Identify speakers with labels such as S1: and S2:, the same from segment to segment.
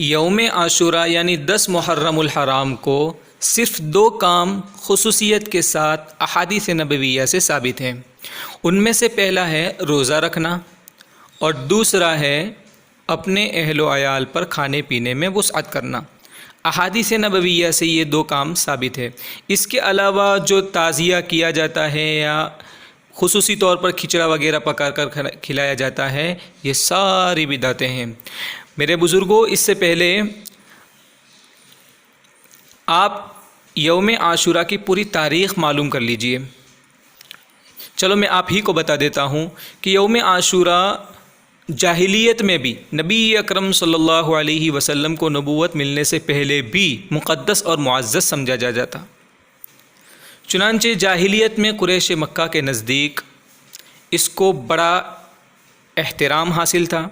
S1: یوم عاشورہ یعنی 10 محرم الحرام کو صرف 2 کام خصوصیت کے ساتھ احادیث نبویہ سے ثابت ہیں۔ ان میں سے پہلا ہے روزہ رکھنا اور دوسرا ہے اپنے اہل و عیال پر کھانے پینے میں وسعت کرنا۔ احادیث نبویہ سے یہ 2 کام ثابت ہے۔ اس کے علاوہ جو تعزیہ کیا جاتا ہے یا خصوصی طور پر کھچڑا وغیرہ پکا کر کھلایا جاتا ہے، یہ ساری بدعتیں ہیں۔ میرے بزرگوں، اس سے پہلے آپ یوم عاشورہ کی پوری تاریخ معلوم کر لیجئے۔ چلو میں آپ ہی کو بتا دیتا ہوں کہ یوم عاشورہ جاہلیت میں بھی نبی اکرم صلی اللہ علیہ وسلم کو نبوت ملنے سے پہلے بھی مقدس اور معزز سمجھا جاتا۔ چنانچہ جاہلیت میں قریش مکہ کے نزدیک اس کو بڑا احترام حاصل تھا،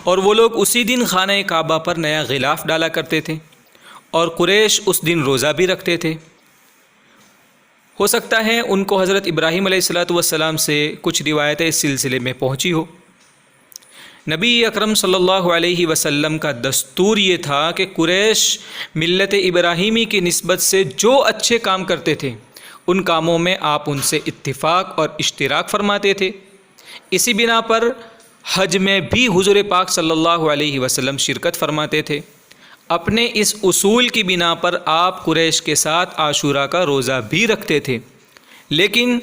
S1: اور وہ لوگ اسی دن خانہ کعبہ پر نیا غلاف ڈالا کرتے تھے، اور قریش اس دن روزہ بھی رکھتے تھے۔ ہو سکتا ہے ان کو حضرت ابراہیم علیہ السلام سے کچھ روایتیں اس سلسلے میں پہنچی ہو۔ نبی اکرم صلی اللہ علیہ وسلم کا دستور یہ تھا کہ قریش ملت ابراہیمی کی نسبت سے جو اچھے کام کرتے تھے ان کاموں میں آپ ان سے اتفاق اور اشتراک فرماتے تھے۔ اسی بنا پر حج میں بھی حضور پاک صلی اللہ علیہ وسلم شرکت فرماتے تھے۔ اپنے اس اصول کی بنا پر آپ قریش کے ساتھ عاشورہ کا روزہ بھی رکھتے تھے، لیکن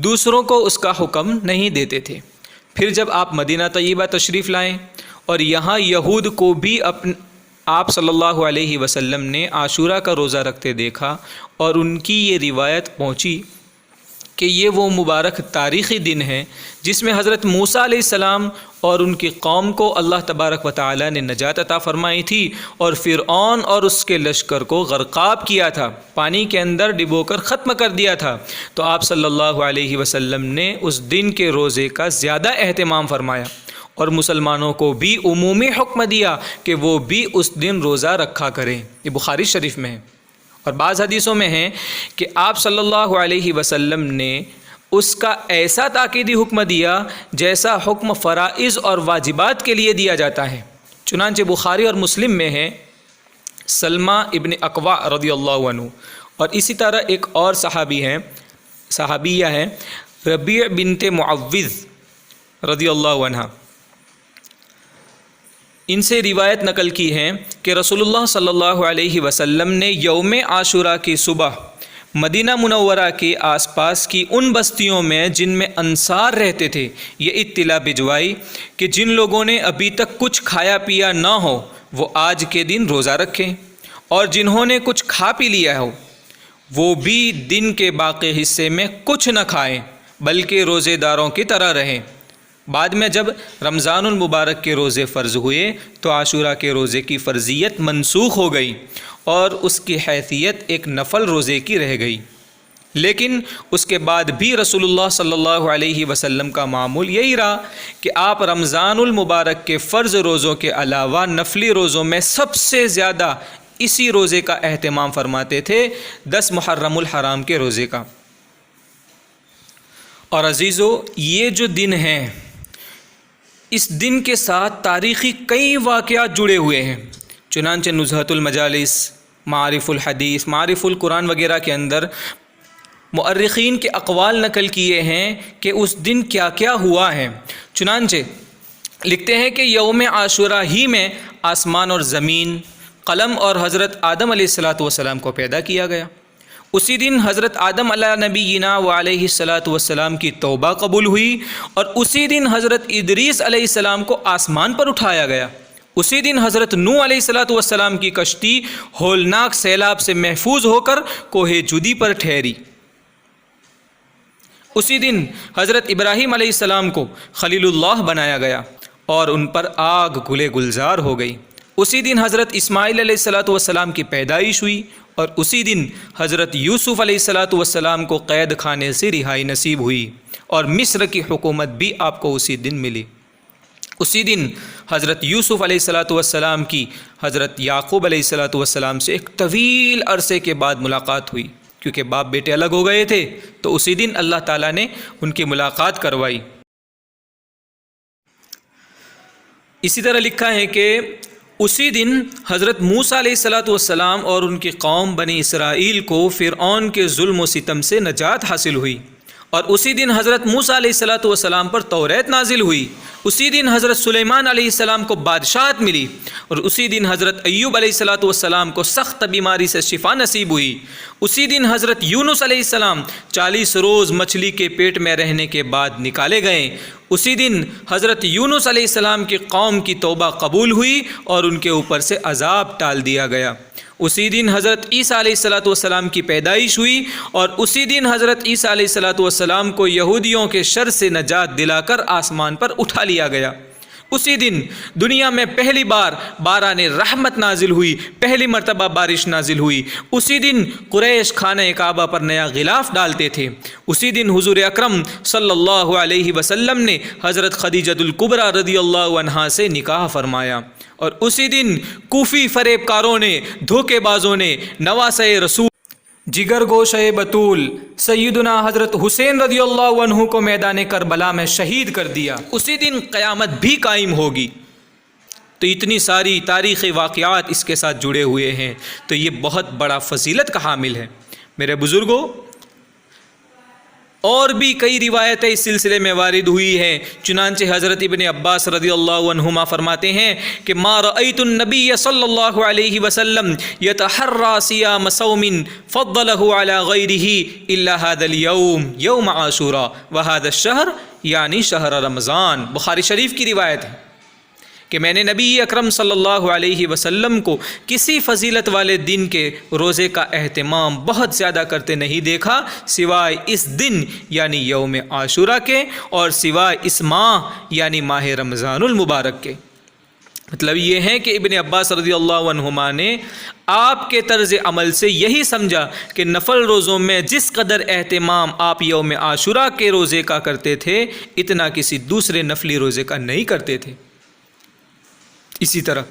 S1: دوسروں کو اس کا حکم نہیں دیتے تھے۔ پھر جب آپ مدینہ طیبہ تشریف لائیں اور یہاں یہود کو بھی آپ صلی اللہ علیہ وسلم نے عاشورہ کا روزہ رکھتے دیکھا، اور ان کی یہ روایت پہنچی کہ یہ وہ مبارک تاریخی دن ہے جس میں حضرت موسیٰ علیہ السلام اور ان کی قوم کو اللہ تبارک و تعالی نے نجات عطا فرمائی تھی، اور فرعون اور اس کے لشکر کو غرقاب کیا تھا، پانی کے اندر ڈبو کر ختم کر دیا تھا۔ تو آپ صلی اللہ علیہ وسلم نے اس دن کے روزے کا زیادہ اہتمام فرمایا، اور مسلمانوں کو بھی عمومی حکم دیا کہ وہ بھی اس دن روزہ رکھا کریں۔ یہ بخاری شریف میں ہے، اور بعض حدیثوں میں ہے کہ آپ صلی اللہ علیہ وسلم نے اس کا ایسا تاکیدی حکم دیا جیسا حکم فرائض اور واجبات کے لیے دیا جاتا ہے۔ چنانچہ بخاری اور مسلم میں ہے سلمہ ابن اقوع رضی اللہ عنہ، اور اسی طرح ایک اور صحابیہ ہے ربیع بنت معوذ رضی اللہ عنہ۔ ان سے روایت نقل کی ہے کہ رسول اللہ صلی اللہ علیہ وسلم نے یوم عاشورہ کی صبح مدینہ منورہ کے آس پاس کی ان بستیوں میں جن میں انصار رہتے تھے یہ اطلاع بھجوائی کہ جن لوگوں نے ابھی تک کچھ کھایا پیا نہ ہو وہ آج کے دن روزہ رکھیں، اور جنہوں نے کچھ کھا پی لیا ہو وہ بھی دن کے باقی حصے میں کچھ نہ کھائیں بلکہ روزے داروں کی طرح رہیں۔ بعد میں جب رمضان المبارک کے روزے فرض ہوئے تو عاشورہ کے روزے کی فرضیت منسوخ ہو گئی اور اس کی حیثیت ایک نفل روزے کی رہ گئی، لیکن اس کے بعد بھی رسول اللہ صلی اللہ علیہ وسلم کا معمول یہی رہا کہ آپ رمضان المبارک کے فرض روزوں کے علاوہ نفلی روزوں میں سب سے زیادہ اسی روزے کا اہتمام فرماتے تھے، 10 محرم الحرام کے روزے کا۔ اور عزیزو، یہ جو دن ہیں اس دن کے ساتھ تاریخی کئی واقعات جڑے ہوئے ہیں۔ چنانچہ نزہۃ المجالس، معارف الحدیث، معارف القرآن وغیرہ کے اندر مؤرخین کے اقوال نقل کیے ہیں کہ اس دن کیا کیا ہوا ہے۔ چنانچہ لکھتے ہیں کہ یوم عاشورہ ہی میں آسمان اور زمین، قلم اور حضرت آدم علیہ السلام کو پیدا کیا گیا۔ اسی دن حضرت آدم علیہ نبینا و علیہ السلام کی توبہ قبول ہوئی، اور اسی دن حضرت ادریس علیہ السلام کو آسمان پر اٹھایا گیا۔ اسی دن حضرت نوح علیہ السلام کی کشتی ہولناک سیلاب سے محفوظ ہو کر کوہ جودی پر ٹھہری۔ اسی دن حضرت ابراہیم علیہ السلام کو خلیل اللہ بنایا گیا اور ان پر آگ گلے گلزار ہو گئی۔ اسی دن حضرت اسماعیل علیہ السلام کی پیدائش ہوئی، اور اسی دن حضرت یوسف علیہ السلام کو قید خانے سے رہائی نصیب ہوئی، اور مصر کی حکومت بھی آپ کو اسی دن ملی۔ اسی دن حضرت یوسف علیہ السلام کی حضرت یعقوب علیہ السلام سے ایک طویل عرصے کے بعد ملاقات ہوئی، کیونکہ باپ بیٹے الگ ہو گئے تھے، تو اسی دن اللہ تعالیٰ نے ان کی ملاقات کروائی۔ اسی طرح لکھا ہے کہ اسی دن حضرت موسیٰ علیہ الصلاۃ والسلام اور ان کی قوم بنی اسرائیل کو فرعون کے ظلم و ستم سے نجات حاصل ہوئی، اور اسی دن حضرت موسیٰ علیہ الصلاۃ والسلام پر توریت نازل ہوئی، اسی دن حضرت سلیمان علیہ السلام کو بادشاہت ملی، اور اسی دن حضرت ایوب علیہ الصلاۃ والسلام کو سخت بیماری سے شفا نصیب ہوئی، اسی دن حضرت یونس علیہ السلام 40 روز مچھلی کے پیٹ میں رہنے کے بعد نکالے گئے، اسی دن حضرت یونس علیہ السلام کی قوم کی توبہ قبول ہوئی اور ان کے اوپر سے عذاب ٹال دیا گیا، اسی دن حضرت عیسیٰ علیہ الصلاۃ والسلام کی پیدائش ہوئی، اور اسی دن حضرت عیسیٰ علیہ الصلاۃ والسلام کو یہودیوں کے شر سے نجات دلا کر آسمان پر اٹھا لیا گیا، اسی دن دنیا میں پہلی بار باران رحمت نازل ہوئی، پہلی مرتبہ بارش نازل ہوئی، اسی دن قریش خانہ کعبہ پر نیا غلاف ڈالتے تھے، اسی دن حضور اکرم صلی اللہ علیہ وسلم نے حضرت خدیجۃ الکبریٰ رضی اللہ عنہا سے نکاح فرمایا، اور اسی دن کوفی فریب کاروں نے، دھوکے بازوں نے نواسۂ رسول، جگر گوشہ بطول سیدنا حضرت حسین رضی اللہ عنہ کو میدان کربلا میں شہید کر دیا، اسی دن قیامت بھی قائم ہوگی۔ تو اتنی ساری تاریخی واقعات اس کے ساتھ جڑے ہوئے ہیں، تو یہ بہت بڑا فضیلت کا حامل ہے۔ میرے بزرگوں، اور بھی کئی روایتیں اس سلسلے میں وارد ہوئی ہیں، چنانچہ حضرت ابن عباس رضی اللہ عنہما فرماتے ہیں کہ ما رأیت النبی صلی اللہ علیہ وسلم یتحری صیام صوم فضلہ علی غیرہ الا هذا اليوم یوم عاشوراء وهذا الشہر یعنی شہر رمضان۔ بخاری شریف کی روایت ہے کہ میں نے نبی اکرم صلی اللہ علیہ وسلم کو کسی فضیلت والے دن کے روزے کا اہتمام بہت زیادہ کرتے نہیں دیکھا سوائے اس دن یعنی یوم عاشوراء کے، اور سوائے اس ماہ یعنی ماہ رمضان المبارک کے۔ مطلب یہ ہے کہ ابن عباس رضی اللہ عنہما نے آپ کے طرز عمل سے یہی سمجھا کہ نفل روزوں میں جس قدر اہتمام آپ یوم عاشوراء کے روزے کا کرتے تھے، اتنا کسی دوسرے نفلی روزے کا نہیں کرتے تھے۔ اسی طرح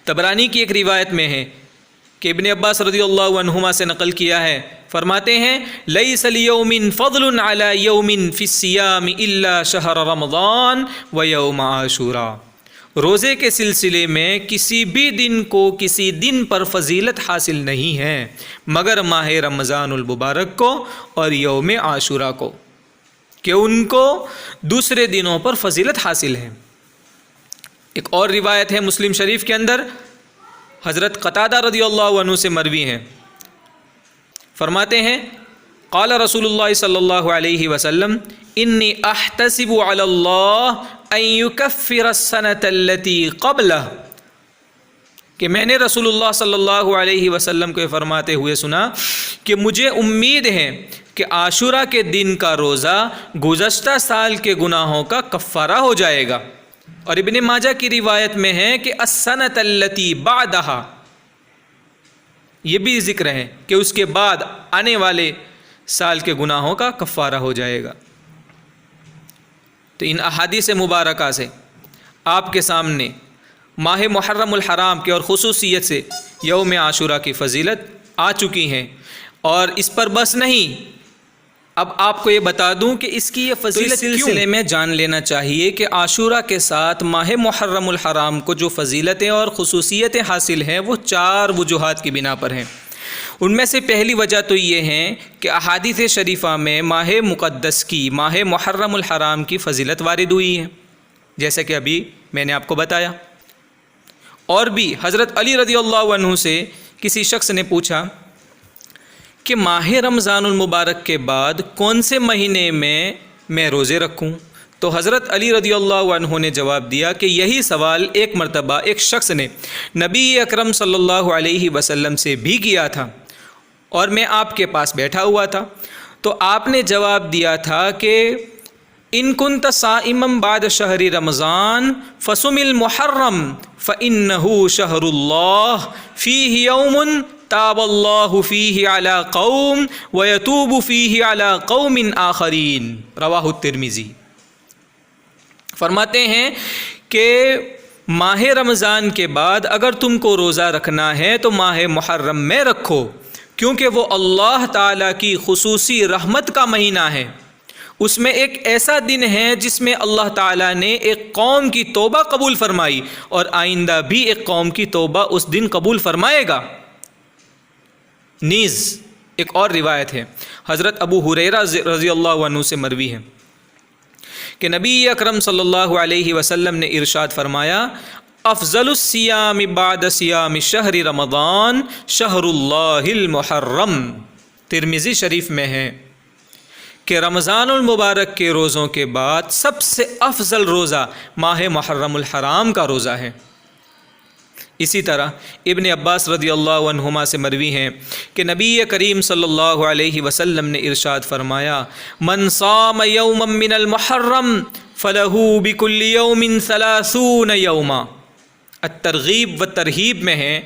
S1: طبرانی کی ایک روایت میں ہے کہ ابن عباس رضی اللہ عنہما سے نقل کیا ہے، فرماتے ہیں لیس لیوم فضل علی یوم فی الصیام الا شہر رمضان و یوم عاشوراء۔ روزے کے سلسلے میں کسی بھی دن کو کسی دن پر فضیلت حاصل نہیں ہے مگر ماہ رمضان المبارک کو اور یوم عاشوراء کو، کہ ان کو دوسرے دنوں پر فضیلت حاصل ہے۔ ایک اور روایت ہے مسلم شریف کے اندر، حضرت قتادہ رضی اللہ عنہ سے مروی ہے، فرماتے ہیں قال رسول اللہ صلی اللہ علیہ وسلم انی احتسب علی اللہ ان یکفر السنة التي قبلہ، کہ میں نے رسول اللہ صلی اللہ علیہ وسلم کو فرماتے ہوئے سنا کہ مجھے امید ہے کہ عاشوراء کے دن کا روزہ گزشتہ سال کے گناہوں کا کفارہ ہو جائے گا، اور ابن ماجہ کی روایت میں ہے کہ السنۃ التی بعدہا، یہ بھی ذکر ہے کہ اس کے بعد آنے والے سال کے گناہوں کا کفارہ ہو جائے گا۔ تو ان احادیث مبارکہ سے آپ کے سامنے ماہ محرم الحرام کے اور خصوصیت سے یوم عاشوراء کی فضیلت آ چکی ہیں، اور اس پر بس نہیں، اب آپ کو یہ بتا دوں کہ اس کی یہ فضیلت اس سلسلے میں جان لینا چاہیے کہ عاشوراء کے ساتھ ماہ محرم الحرام کو جو فضیلتیں اور خصوصیتیں حاصل ہیں وہ 4 وجوہات کی بنا پر ہیں۔ ان میں سے پہلی وجہ تو یہ ہے کہ احادیث شریفہ میں ماہ مقدس کی، ماہ محرم الحرام کی فضیلت وارد ہوئی ہے، جیسا کہ ابھی میں نے آپ کو بتایا۔ اور بھی حضرت علی رضی اللہ عنہ سے کسی شخص نے پوچھا کہ ماہ رمضان المبارک کے بعد کون سے مہینے میں روزے رکھوں؟ تو حضرت علی رضی اللہ عنہ نے جواب دیا کہ یہی سوال ایک مرتبہ ایک شخص نے نبی اکرم صلی اللہ علیہ وسلم سے بھی کیا تھا، اور میں آپ کے پاس بیٹھا ہوا تھا، تو آپ نے جواب دیا تھا کہ ان کنت صائما بعد شہر رمضان فصم المحرم فإنه شہر اللہ فیہ یوم تاب اللہ فیہ علی قوم ویتوب فیہ علی قوم آخرین، رواہ الترمذی۔ فرماتے ہیں کہ ماہ رمضان کے بعد اگر تم کو روزہ رکھنا ہے تو ماہ محرم میں رکھو، کیونکہ وہ اللہ تعالیٰ کی خصوصی رحمت کا مہینہ ہے، اس میں ایک ایسا دن ہے جس میں اللہ تعالیٰ نے ایک قوم کی توبہ قبول فرمائی اور آئندہ بھی ایک قوم کی توبہ اس دن قبول فرمائے گا۔ نیز ایک اور روایت ہے، حضرت ابو ہریرہ رضی اللہ عنہ سے مروی ہے کہ نبی اکرم صلی اللہ علیہ وسلم نے ارشاد فرمایا، افضل الصیام بعد صیام شہر رمضان شہر اللہ المحرم۔ ترمذی شریف میں ہے کہ رمضان المبارک کے روزوں کے بعد سب سے افضل روزہ ماہ محرم الحرام کا روزہ ہے۔ اسی طرح ابن عباس رضی اللہ عنہما سے مروی ہیں کہ نبی کریم صلی اللہ علیہ وسلم نے ارشاد فرمایا، من صام یوما من المحرم فلہ بکل یوم 30 یوما۔ الترغیب و ترہیب میں ہے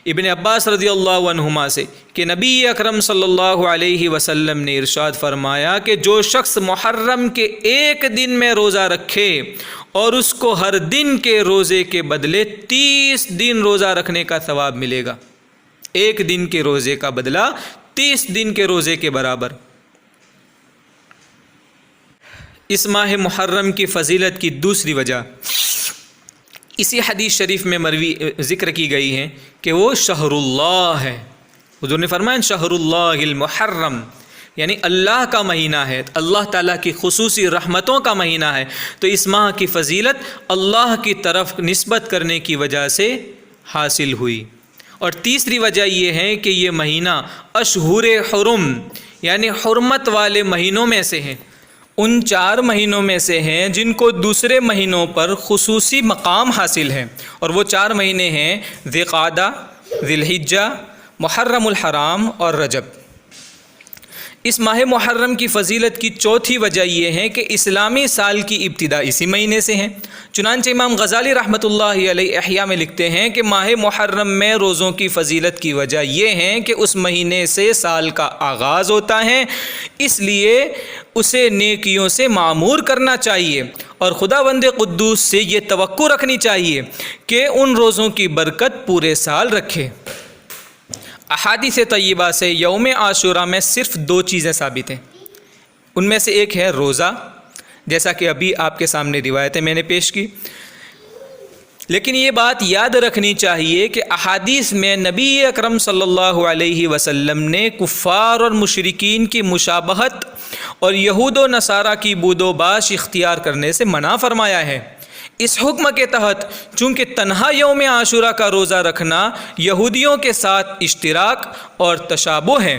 S1: ابن عباس رضی اللہ عنہما سے کہ نبی اکرم صلی اللہ علیہ وسلم نے ارشاد فرمایا کہ جو شخص محرم کے ایک دن میں روزہ رکھے اور اس کو ہر دن کے روزے کے بدلے 30 دن روزہ رکھنے کا ثواب ملے گا۔ ایک دن کے روزے کا بدلہ 30 دن کے روزے کے برابر۔ اس ماہ محرم کی فضیلت کی دوسری وجہ اسی حدیث شریف میں مروی ذکر کی گئی ہے کہ وہ شہر اللہ ہے۔ حضور نے فرمایا شہر اللہ المحرم، یعنی اللہ کا مہینہ ہے، اللہ تعالیٰ کی خصوصی رحمتوں کا مہینہ ہے، تو اس ماہ کی فضیلت اللہ کی طرف نسبت کرنے کی وجہ سے حاصل ہوئی۔ اور تیسری وجہ یہ ہے کہ یہ مہینہ اشہر حرم یعنی حرمت والے مہینوں میں سے ہے، ان 4 مہینوں میں سے ہیں جن کو دوسرے مہینوں پر خصوصی مقام حاصل ہے، اور وہ 4 مہینے ہیں ذی القعدہ، ذی الحجہ، محرم الحرام اور رجب۔ اس ماہ محرم کی فضیلت کی چوتھی وجہ یہ ہے کہ اسلامی سال کی ابتدا اسی مہینے سے ہے۔ چنانچہ امام غزالی رحمۃ اللہ علیہ احیاء میں لکھتے ہیں کہ ماہ محرم میں روزوں کی فضیلت کی وجہ یہ ہے کہ اس مہینے سے سال کا آغاز ہوتا ہے، اس لیے اسے نیکیوں سے معمور کرنا چاہیے اور خداوند قدوس سے یہ توقع رکھنی چاہیے کہ ان روزوں کی برکت پورے سال رکھے۔ احادیث طیبہ سے یوم عاشوراء میں صرف 2 چیزیں ثابت ہیں، ان میں سے ایک ہے روزہ، جیسا کہ ابھی آپ کے سامنے روایتیں میں نے پیش کی، لیکن یہ بات یاد رکھنی چاہیے کہ احادیث میں نبی اکرم صلی اللہ علیہ وسلم نے کفار اور مشرکین کی مشابہت اور یہود و نصارہ کی بود و باش اختیار کرنے سے منع فرمایا ہے۔ اس حکم کے تحت چونکہ تنہا یوم عاشوراء کا روزہ رکھنا یہودیوں کے ساتھ اشتراک اور تشابہ ہے،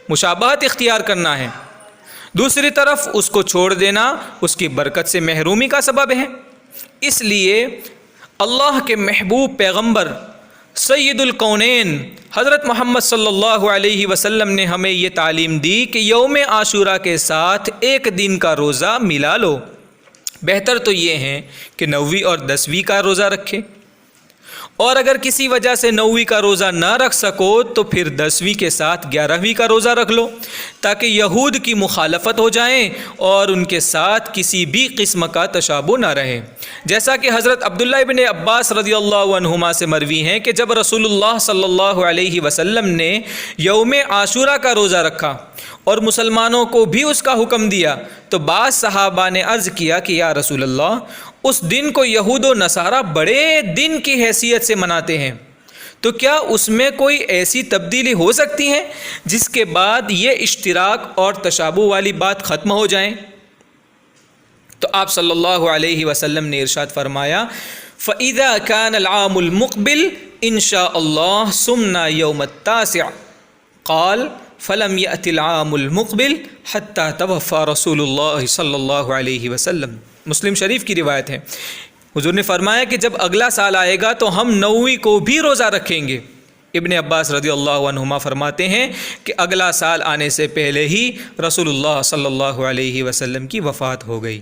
S1: مشابہت اختیار کرنا ہے، دوسری طرف اس کو چھوڑ دینا اس کی برکت سے محرومی کا سبب ہے۔ اس لیے اللہ کے محبوب پیغمبر سید الکونین حضرت محمد صلی اللہ علیہ وسلم نے ہمیں یہ تعلیم دی کہ یوم عاشوراء کے ساتھ ایک دن کا روزہ ملا لو۔ بہتر تو یہ ہے کہ 9ویں اور 10ویں کا روزہ رکھے، اور اگر کسی وجہ سے 9ویں کا روزہ نہ رکھ سکو تو پھر 10ویں کے ساتھ 11ویں کا روزہ رکھ لو، تاکہ یہود کی مخالفت ہو جائیں اور ان کے ساتھ کسی بھی قسم کا تشابہ نہ رہے۔ جیسا کہ حضرت عبداللہ ابن عباس رضی اللہ عنہما سے مروی ہیں کہ جب رسول اللہ صلی اللہ علیہ وسلم نے یوم عاشوراء کا روزہ رکھا اور مسلمانوں کو بھی اس کا حکم دیا تو بعض صحابہ نے عرض کیا کہ یا رسول اللہ، اس دن کو یہود و نصارہ بڑے دن کی حیثیت سے مناتے ہیں، تو کیا اس میں کوئی ایسی تبدیلی ہو سکتی ہے جس کے بعد یہ اشتراک اور تشابہ والی بات ختم ہو جائیں؟ تو آپ صلی اللہ علیہ وسلم نے ارشاد فرمایا، فَإِذَا كَانَ الْعَامُ الْمُقْبِلُ إِنْ شَاءَ اللَّهُ صُمْنَا يَوْمَ التَّاسِعِ قال فلم يأت العام المقبل حتى توفى رسول اللہ صلی اللہ علیہ وسلم۔ مسلم شریف کی روایت ہے، حضور نے فرمایا کہ جب اگلا سال آئے گا تو ہم 9ویں کو بھی روزہ رکھیں گے۔ ابن عباس رضی اللہ عنہما فرماتے ہیں کہ اگلا سال آنے سے پہلے ہی رسول اللہ صلی اللہ علیہ وسلم کی وفات ہو گئی۔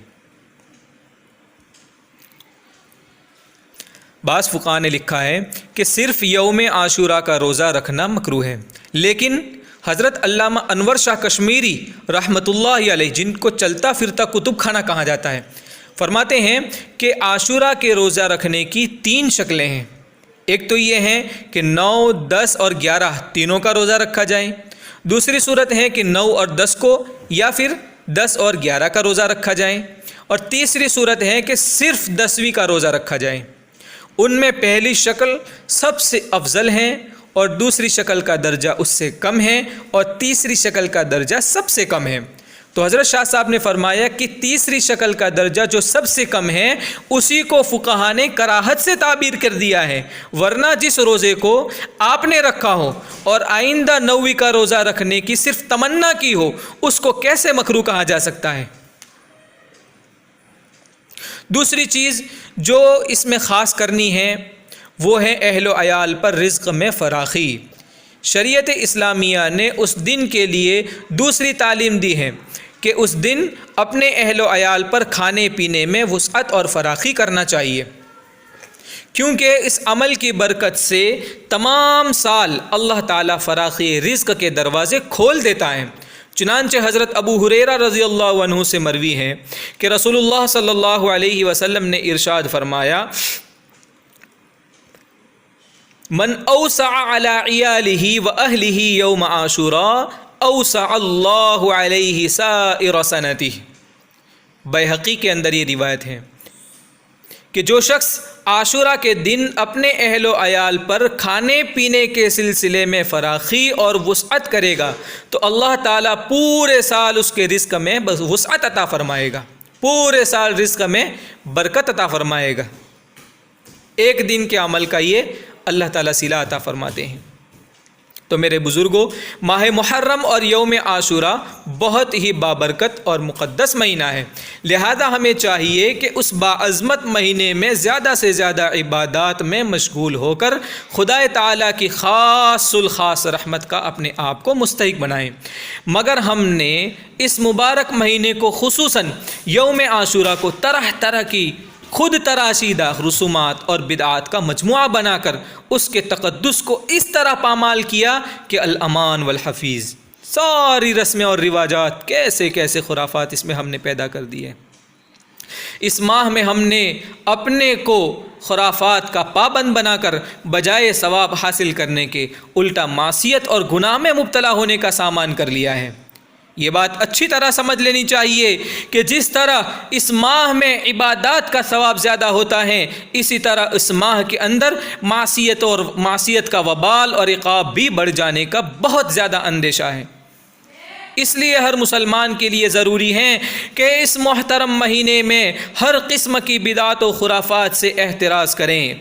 S1: بعض فقہاء نے لکھا ہے کہ صرف یوم عاشوراء کا روزہ رکھنا مکروہ ہے، لیکن حضرت علامہ انور شاہ کشمیری رحمۃ اللہ علیہ، جن کو چلتا پھرتا کتب خانہ کہا جاتا ہے، فرماتے ہیں کہ عاشوراء کے روزہ رکھنے کی 3 شکلیں ہیں۔ ایک تو یہ ہے کہ 9، 10 اور 11 تینوں کا روزہ رکھا جائے، دوسری صورت ہے کہ 9 اور 10 کو یا پھر 10 اور 11 کا روزہ رکھا جائے، اور تیسری صورت ہے کہ صرف 10ویں کا روزہ رکھا جائے۔ ان میں پہلی شکل سب سے افضل ہے، اور دوسری شکل کا درجہ اس سے کم ہے، اور تیسری شکل کا درجہ سب سے کم ہے۔ تو حضرت شاہ صاحب نے فرمایا کہ تیسری شکل کا درجہ جو سب سے کم ہے اسی کو فقہا نے کراہت سے تعبیر کر دیا ہے، ورنہ جس روزے کو آپ نے رکھا ہو اور آئندہ 9ویں کا روزہ رکھنے کی صرف تمنا کی ہو، اس کو کیسے مکروہ کہا جا سکتا ہے؟ دوسری چیز جو اس میں خاص کرنی ہے وہ ہے اہل و عیال پر رزق میں فراخی۔ شریعت اسلامیہ نے اس دن کے لیے دوسری تعلیم دی ہے کہ اس دن اپنے اہل و عیال پر کھانے پینے میں وسعت اور فراخی کرنا چاہیے، کیونکہ اس عمل کی برکت سے تمام سال اللہ تعالیٰ فراخی رزق کے دروازے کھول دیتا ہے۔ چنانچہ حضرت ابو ہریرہ رضی اللہ عنہ سے مروی ہے کہ رسول اللہ صلی اللہ علیہ وسلم نے ارشاد فرمایا، من اوسع علی عیالہ و اہلہ یوم عاشوراء اوسع اللہ علیہ سائر سنتہ۔ بیہقی کے اندر یہ روایت ہے کہ جو شخص عاشورہ کے دن اپنے اہل و عیال پر کھانے پینے کے سلسلے میں فراخی اور وسعت کرے گا تو اللہ تعالیٰ پورے سال اس کے رزق میں وسعت عطا فرمائے گا، پورے سال رزق میں برکت عطا فرمائے گا۔ ایک دن کے عمل کا یہ اللہ تعالیٰ صلہ عطا فرماتے ہیں۔ تو میرے بزرگوں، ماہ محرم اور یوم عاشوراء بہت ہی بابرکت اور مقدس مہینہ ہے، لہذا ہمیں چاہیے کہ اس باعظمت مہینے میں زیادہ سے زیادہ عبادات میں مشغول ہو کر خدا تعالیٰ کی خاص الخاص رحمت کا اپنے آپ کو مستحق بنائیں۔ مگر ہم نے اس مبارک مہینے کو خصوصاً یوم عاشوراء کو طرح طرح کی خود تراشیدہ رسومات اور بدعات کا مجموعہ بنا کر اس کے تقدس کو اس طرح پامال کیا کہ الامان والحفیظ، ساری رسمیں اور رواجات، کیسے کیسے خرافات اس میں ہم نے پیدا کر دیے۔ اس ماہ میں ہم نے اپنے کو خرافات کا پابند بنا کر بجائے ثواب حاصل کرنے کے الٹا معصیت اور گناہ میں مبتلا ہونے کا سامان کر لیا ہے۔ یہ بات اچھی طرح سمجھ لینی چاہیے کہ جس طرح اس ماہ میں عبادات کا ثواب زیادہ ہوتا ہے، اسی طرح اس ماہ کے اندر معصیت کا وبال اور عقاب بھی بڑھ جانے کا بہت زیادہ اندیشہ ہے۔ اس لیے ہر مسلمان کے لیے ضروری ہے کہ اس محترم مہینے میں ہر قسم کی بدعات و خرافات سے احتراز کریں۔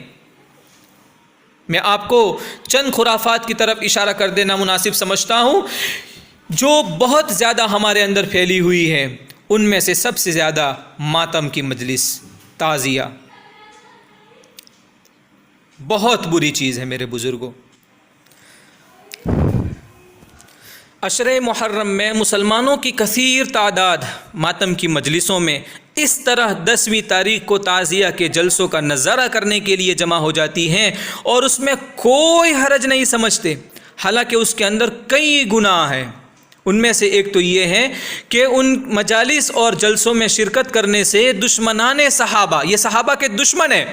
S1: میں آپ کو چند خرافات کی طرف اشارہ کر دینا مناسب سمجھتا ہوں جو بہت زیادہ ہمارے اندر پھیلی ہوئی ہے۔ ان میں سے سب سے زیادہ ماتم کی مجلس، تعزیہ، بہت بری چیز ہے میرے بزرگوں۔ عشرہ محرم میں مسلمانوں کی کثیر تعداد ماتم کی مجلسوں میں اس طرح 10ویں تاریخ کو تعزیہ کے جلسوں کا نظارہ کرنے کے لیے جمع ہو جاتی ہیں اور اس میں کوئی حرج نہیں سمجھتے، حالانکہ اس کے اندر کئی گناہ ہیں۔ ان میں سے ایک تو یہ ہے کہ ان مجالس اور جلسوں میں شرکت کرنے سے دشمنان صحابہ، یہ صحابہ کے دشمن ہیں،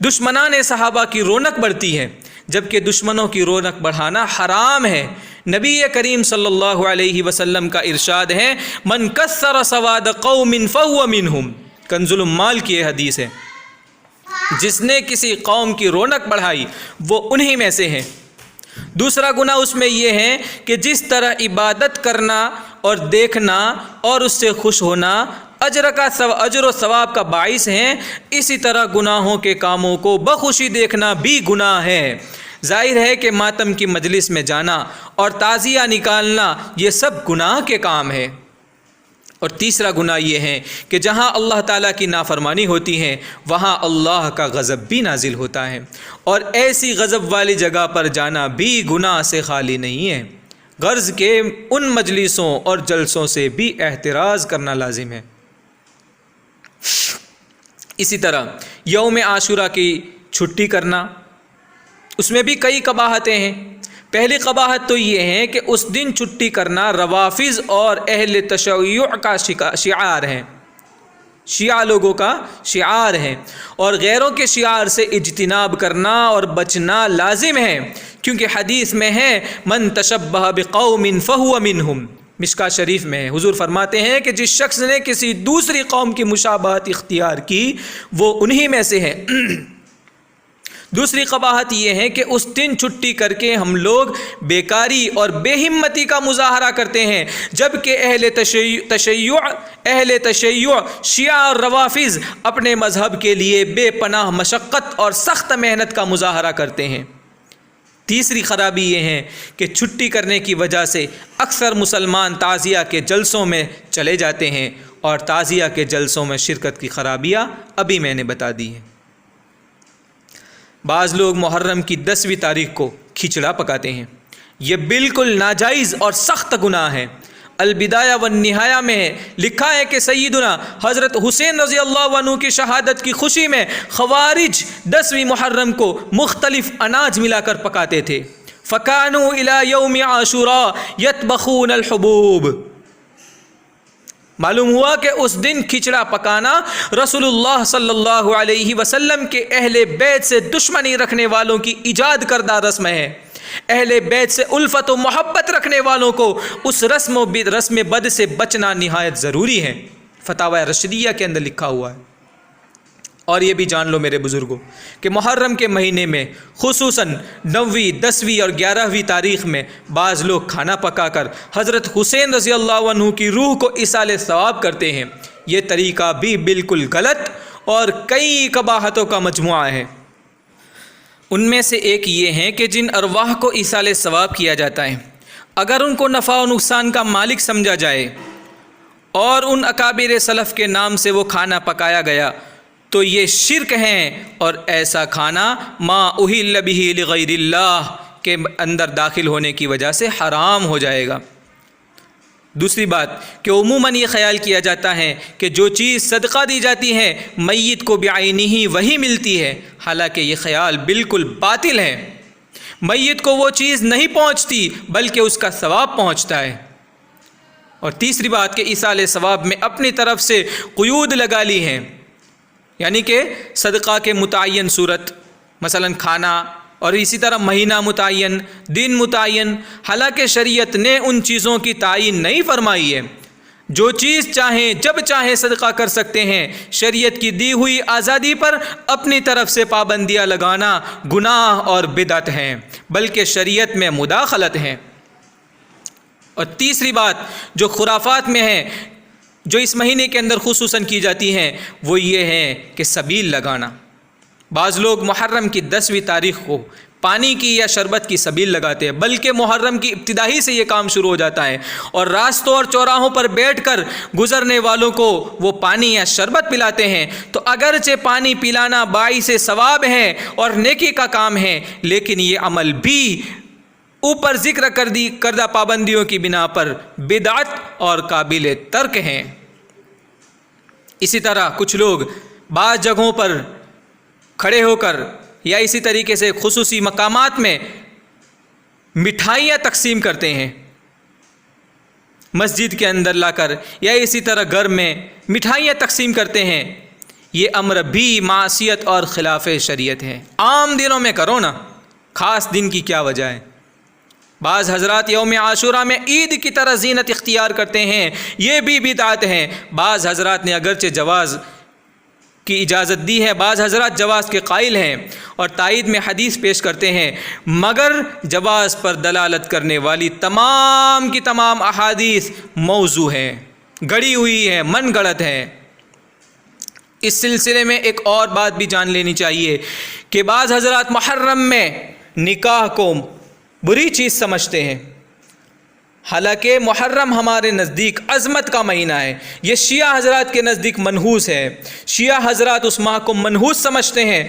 S1: دشمنان صحابہ کی رونق بڑھتی ہے، جبکہ دشمنوں کی رونق بڑھانا حرام ہے۔ نبی کریم صلی اللہ علیہ وسلم کا ارشاد ہے، من کثر سواد قوم فہو منہم، کنز العمال کی یہ حدیث ہے، جس نے کسی قوم کی رونق بڑھائی وہ انہی میں سے ہیں۔ دوسرا گناہ اس میں یہ ہے کہ جس طرح عبادت کرنا اور دیکھنا اور اس سے خوش ہونا اجر و ثواب کا باعث ہیں، اسی طرح گناہوں کے کاموں کو بخوشی دیکھنا بھی گناہ ہے۔ ظاہر ہے کہ ماتم کی مجلس میں جانا اور تعزیہ نکالنا یہ سب گناہ کے کام ہے۔ اور تیسرا گناہ یہ ہے کہ جہاں اللہ تعالیٰ کی نافرمانی ہوتی ہے وہاں اللہ کا غضب بھی نازل ہوتا ہے، اور ایسی غضب والی جگہ پر جانا بھی گناہ سے خالی نہیں ہے۔ غرض کے ان مجلسوں اور جلسوں سے بھی احتراز کرنا لازم ہے۔ اسی طرح یوم عاشوراء کی چھٹی کرنا، اس میں بھی کئی قباحتیں ہیں۔ پہلی قباحت تو یہ ہے کہ اس دن چھٹی کرنا روافض اور اہل تشیع کا شعار ہے، شیعہ لوگوں کا شعار ہے، اور غیروں کے شعار سے اجتناب کرنا اور بچنا لازم ہے، کیونکہ حدیث میں ہے من تشبہ بقوم فہو منہم، مشکاۃ شریف میں ہے، حضور فرماتے ہیں کہ جس شخص نے کسی دوسری قوم کی مشابہت اختیار کی وہ انہی میں سے ہے۔ دوسری قباحت یہ ہے کہ اس دن چھٹی کر کے ہم لوگ بیکاری اور بے ہمتی کا مظاہرہ کرتے ہیں، جبکہ اہل تشیع شیعہ اور روافض اپنے مذہب کے لیے بے پناہ مشقت اور سخت محنت کا مظاہرہ کرتے ہیں۔ تیسری خرابی یہ ہے کہ چھٹی کرنے کی وجہ سے اکثر مسلمان تعزیہ کے جلسوں میں چلے جاتے ہیں، اور تعزیہ کے جلسوں میں شرکت کی خرابیاں ابھی میں نے بتا دی ہیں۔ بعض لوگ محرم کی 10ویں تاریخ کو کھچڑا پکاتے ہیں، یہ بالکل ناجائز اور سخت گناہ ہے۔ البدایہ والنہایہ میں لکھا ہے کہ سیدنا حضرت حسین رضی اللہ عنہ کی شہادت کی خوشی میں خوارج 10ویں محرم کو مختلف اناج ملا کر پکاتے تھے۔ فَكَانُوا إِلَى يَوْمِ عَاشُورَا يَطْبَخُونَ الْحُبُوبَ۔ معلوم ہوا کہ اس دن کھچڑا پکانا رسول اللہ صلی اللہ علیہ وسلم کے اہل بیت سے دشمنی رکھنے والوں کی ایجاد کردہ رسم ہے۔ اہل بیت سے الفت و محبت رکھنے والوں کو اس رسم بد سے بچنا نہایت ضروری ہے۔ فتاوی رشیدیہ کے اندر لکھا ہوا ہے۔ اور یہ بھی جان لو میرے بزرگوں کہ محرم کے مہینے میں خصوصاً 9ویں 10ویں اور 11ویں تاریخ میں بعض لوگ کھانا پکا کر حضرت حسین رضی اللہ عنہ کی روح کو ایصال ثواب کرتے ہیں۔ یہ طریقہ بھی بالکل غلط اور کئی قباحتوں کا مجموعہ ہے۔ ان میں سے ایک یہ ہے کہ جن ارواح کو ایصال ثواب کیا جاتا ہے، اگر ان کو نفع و نقصان کا مالک سمجھا جائے اور ان اکابر سلف کے نام سے وہ کھانا پکایا گیا تو یہ شرک ہیں، اور ایسا کھانا ما اہل بہ لغیر اللہ کے اندر داخل ہونے کی وجہ سے حرام ہو جائے گا۔ دوسری بات کہ عموماً یہ خیال کیا جاتا ہے کہ جو چیز صدقہ دی جاتی ہے میت کو بعینہ ہی وہی ملتی ہے، حالانکہ یہ خیال بالکل باطل ہے۔ میت کو وہ چیز نہیں پہنچتی بلکہ اس کا ثواب پہنچتا ہے۔ اور تیسری بات کہ ایصال ثواب میں اپنی طرف سے قیود لگا لی ہیں، یعنی کہ صدقہ کے متعین صورت، مثلا کھانا، اور اسی طرح مہینہ متعین، دن متعین، حالانکہ شریعت نے ان چیزوں کی تعین نہیں فرمائی ہے۔ جو چیز چاہیں جب چاہیں صدقہ کر سکتے ہیں۔ شریعت کی دی ہوئی آزادی پر اپنی طرف سے پابندیاں لگانا گناہ اور بدعت ہیں، بلکہ شریعت میں مداخلت ہیں۔ اور تیسری بات جو خرافات میں ہے، جو اس مہینے کے اندر خصوصاً کی جاتی ہیں، وہ یہ ہے کہ سبیل لگانا۔ بعض لوگ محرم کی 10ویں تاریخ کو پانی کی یا شربت کی سبیل لگاتے ہیں، بلکہ محرم کی ابتدائی سے یہ کام شروع ہو جاتا ہے، اور راستوں اور چوراہوں پر بیٹھ کر گزرنے والوں کو وہ پانی یا شربت پلاتے ہیں۔ تو اگرچہ پانی پلانا باعث ثواب ہے اور نیکی کا کام ہے، لیکن یہ عمل بھی اوپر ذکر کردہ پابندیوں کی بنا پر بدعت اور قابل ترک ہیں۔ اسی طرح کچھ لوگ بعض جگہوں پر کھڑے ہو کر یا اسی طریقے سے خصوصی مقامات میں مٹھائیاں تقسیم کرتے ہیں، مسجد کے اندر لا کر یا اسی طرح گھر میں مٹھائیاں تقسیم کرتے ہیں۔ یہ امر بھی معصیت اور خلاف شریعت ہے۔ عام دنوں میں کرو نا، خاص دن کی کیا وجہ ہے؟ بعض حضرات یوم عاشورہ میں عید کی طرح زینت اختیار کرتے ہیں، یہ بھی بدعت ہیں۔ بعض حضرات نے اگرچہ جواز کی اجازت دی ہے، بعض حضرات جواز کے قائل ہیں اور تائید میں حدیث پیش کرتے ہیں، مگر جواز پر دلالت کرنے والی تمام کی تمام احادیث موضوع ہیں، گڑی ہوئی ہیں، من گڑت ہیں۔ اس سلسلے میں ایک اور بات بھی جان لینی چاہیے کہ بعض حضرات محرم میں نکاح کو بری چیز سمجھتے ہیں، حالانکہ محرم ہمارے نزدیک عظمت کا مہینہ ہے۔ یہ شیعہ حضرات کے نزدیک منحوس ہے، شیعہ حضرات اس ماہ کو منحوس سمجھتے ہیں،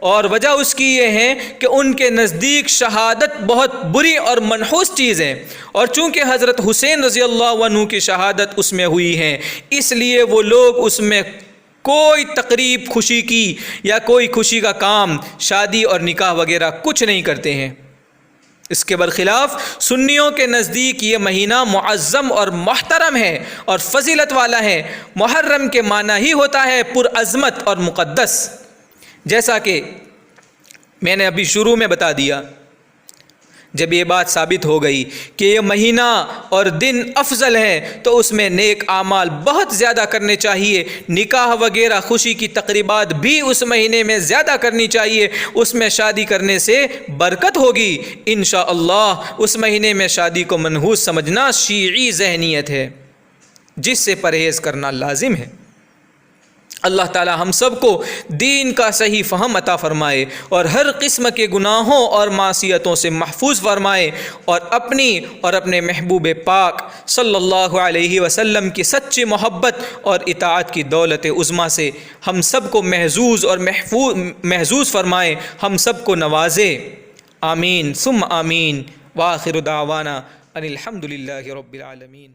S1: اور وجہ اس کی یہ ہے کہ ان کے نزدیک شہادت بہت بری اور منحوس چیز ہے، اور چونکہ حضرت حسین رضی اللہ عنہ کی شہادت اس میں ہوئی ہے، اس لیے وہ لوگ اس میں کوئی تقریب خوشی کی یا کوئی خوشی کا کام، شادی اور نکاح وغیرہ کچھ نہیں کرتے ہیں۔ اس کے برخلاف سنیوں کے نزدیک یہ مہینہ معظم اور محترم ہے اور فضیلت والا ہے۔ محرم کے معنی ہی ہوتا ہے پرعظمت اور مقدس، جیسا کہ میں نے ابھی شروع میں بتا دیا۔ جب یہ بات ثابت ہو گئی کہ یہ مہینہ اور دن افضل ہے تو اس میں نیک اعمال بہت زیادہ کرنے چاہیے، نکاح وغیرہ خوشی کی تقریبات بھی اس مہینے میں زیادہ کرنی چاہیے، اس میں شادی کرنے سے برکت ہوگی انشاءاللہ۔ اس مہینے میں شادی کو منحوس سمجھنا شیعی ذہنیت ہے جس سے پرہیز کرنا لازم ہے۔ اللہ تعالی ہم سب کو دین کا صحیح فہم عطا فرمائے اور ہر قسم کے گناہوں اور معصیتوں سے محفوظ فرمائے، اور اپنی اور اپنے محبوب پاک صلی اللہ علیہ وسلم کی سچی محبت اور اطاعت کی دولت عظمیٰ سے ہم سب کو محظوظ اور محظوظ فرمائے، ہم سب کو نوازے، آمین ثم آمین۔ وآخر دعوانا ان الحمد للہ رب العالمین۔